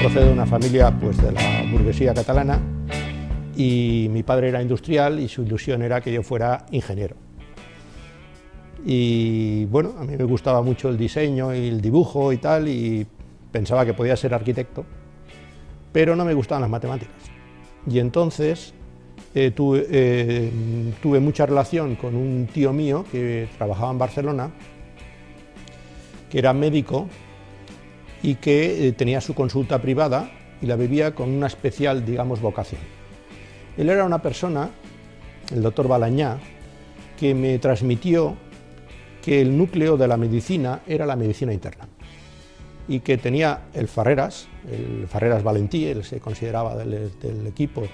procedo de una familia pues, de la burguesía catalana y mi padre era industrial y su ilusión era que yo fuera ingeniero. Y bueno, a mí me gustaba mucho el diseño y el dibujo y tal, y pensaba que podía ser arquitecto, pero no me gustaban las matemáticas. Y entonces tuve mucha relación con un tío mío que trabajaba en Barcelona, que era médico y que tenía su consulta privada y la vivía con una especial, digamos, vocación. Él era una persona, el doctor Balañá, que me transmitió que el núcleo de la medicina era la medicina interna y que tenía el Farreras Valentí, él se consideraba del equipo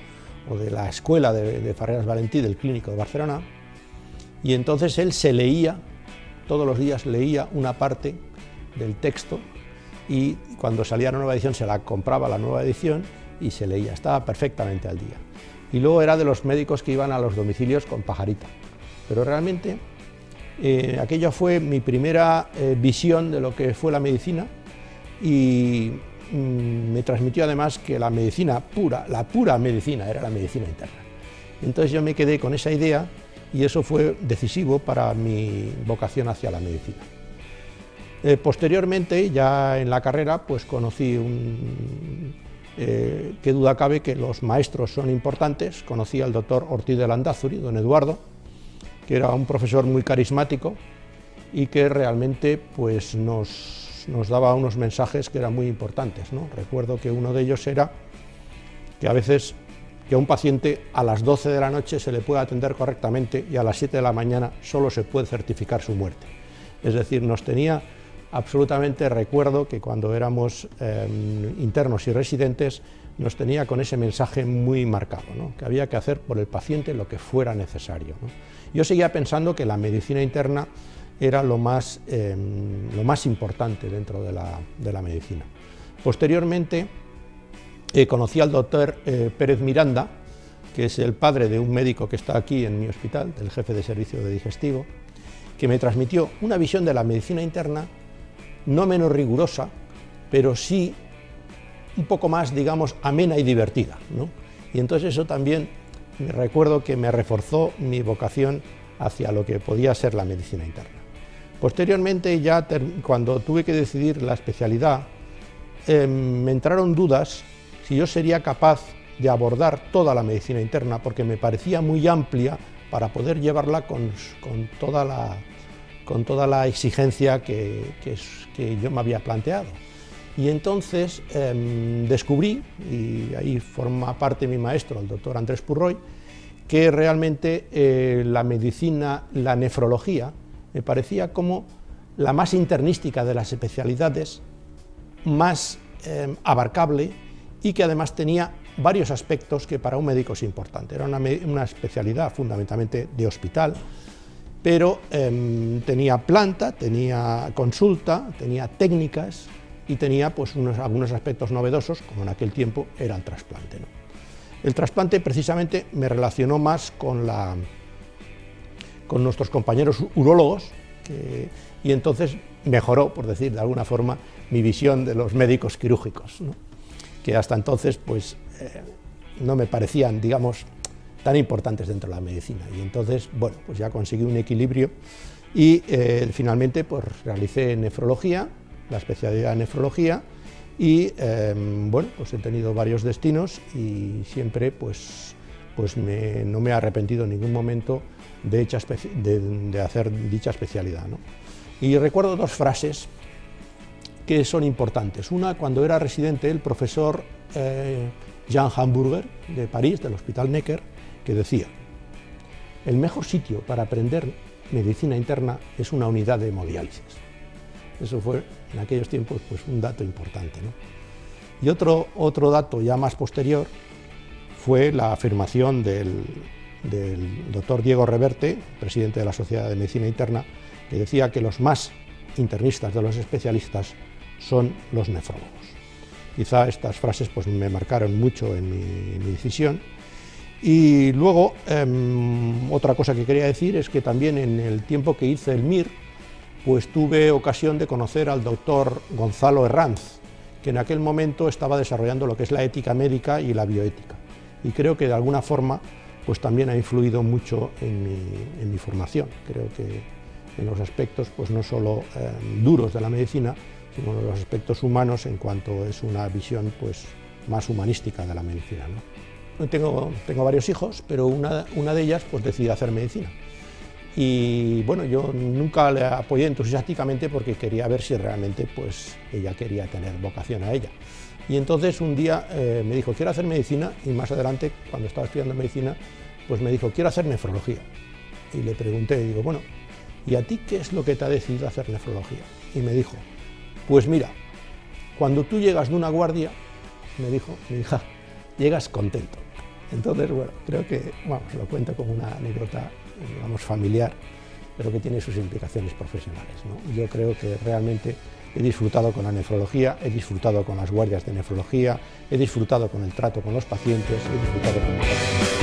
o de la escuela de Farreras Valentí del Clínico de Barcelona, y entonces él se leía, todos los días leía una parte del texto y cuando salía la nueva edición se la compraba la nueva edición y se leía, estaba perfectamente al día. Y luego era de los médicos que iban a los domicilios con pajarita, pero realmente aquella fue mi primera visión de lo que fue la medicina y me transmitió además que la medicina pura, la pura medicina era la medicina interna. Entonces yo me quedé con esa idea y eso fue decisivo para mi vocación hacia la medicina. Posteriormente, ya en la carrera, pues conocí qué duda cabe que los maestros son importantes. Conocí al doctor Ortiz de Landázuri, don Eduardo, que era un profesor muy carismático y que realmente pues, nos daba unos mensajes que eran muy importantes, ¿no? Recuerdo que uno de ellos era que a veces que a un paciente a las 12 de la noche se le puede atender correctamente y a las 7 de la mañana solo se puede certificar su muerte. Es decir, nos tenía absolutamente, recuerdo que cuando éramos internos y residentes nos tenía con ese mensaje muy marcado, ¿no? Que había que hacer por el paciente lo que fuera necesario, ¿no? Yo seguía pensando que la medicina interna era lo más importante dentro de la medicina. Posteriormente conocí al doctor Pérez Miranda, que es el padre de un médico que está aquí en mi hospital, el jefe de servicio de digestivo, que me transmitió una visión de la medicina interna no menos rigurosa, pero sí un poco más, digamos, amena y divertida, ¿no? Y entonces eso también me recuerdo que me reforzó mi vocación hacia lo que podía ser la medicina interna. Posteriormente, ya cuando tuve que decidir la especialidad, me entraron dudas si yo sería capaz de abordar toda la medicina interna, porque me parecía muy amplia para poder llevarla con toda la exigencia que yo me había planteado. Y entonces descubrí, y ahí forma parte mi maestro, el doctor Andrés Purroy, que realmente la medicina, la nefrología, me parecía como la más internística de las especialidades, más abarcable y que además tenía varios aspectos que para un médico es importante. Era una especialidad fundamentalmente de hospital, pero tenía planta, tenía consulta, tenía técnicas y tenía pues, algunos aspectos novedosos, como en aquel tiempo era el trasplante, ¿no? El trasplante precisamente me relacionó más con nuestros compañeros urólogos y entonces mejoró, por decir de alguna forma, mi visión de los médicos quirúrgicos, ¿no? Que hasta entonces pues, no me parecían, digamos, tan importantes dentro de la medicina. Y entonces, bueno, pues ya conseguí un equilibrio y finalmente pues, realicé nefrología, la especialidad de nefrología, y bueno, pues he tenido varios destinos y siempre pues no me he arrepentido en ningún momento de hacer dicha especialidad, ¿no? Y recuerdo dos frases que son importantes. Una, cuando era residente, el profesor Jean Hamburger de París, del Hospital Necker, que decía: el mejor sitio para aprender medicina interna es una unidad de hemodiálisis. Eso fue en aquellos tiempos pues, un dato importante, ¿no? Y otro dato ya más posterior fue la afirmación del doctor Diego Reverte, presidente de la Sociedad de Medicina Interna, que decía que los más internistas de los especialistas son los nefrólogos. Quizá estas frases pues, me marcaron mucho en mi decisión. Y luego, otra cosa que quería decir es que también en el tiempo que hice el MIR, pues tuve ocasión de conocer al doctor Gonzalo Herranz, que en aquel momento estaba desarrollando lo que es la ética médica y la bioética. Y creo que de alguna forma pues también ha influido mucho en mi formación. Creo que en los aspectos pues no solo duros de la medicina, sino en los aspectos humanos en cuanto es una visión pues más humanística de la medicina, ¿no? Tengo varios hijos, pero una de ellas pues decide hacer medicina. Y bueno, yo nunca le apoyé entusiásticamente porque quería ver si realmente pues ella quería tener vocación a ella. Y entonces un día me dijo, quiero hacer medicina, y más adelante, cuando estaba estudiando medicina, pues me dijo, quiero hacer nefrología. Y le pregunté, digo, bueno, ¿y a ti qué es lo que te ha decidido hacer nefrología? Y me dijo, pues mira, cuando tú llegas de una guardia, me dijo, mi hija, llegas contento. Entonces, bueno, creo que, vamos, lo cuento como una anécdota, digamos, familiar, pero que tiene sus implicaciones profesionales, ¿no? Yo creo que realmente he disfrutado con la nefrología, he disfrutado con las guardias de nefrología, he disfrutado con el trato con los pacientes, he disfrutado con el trato con los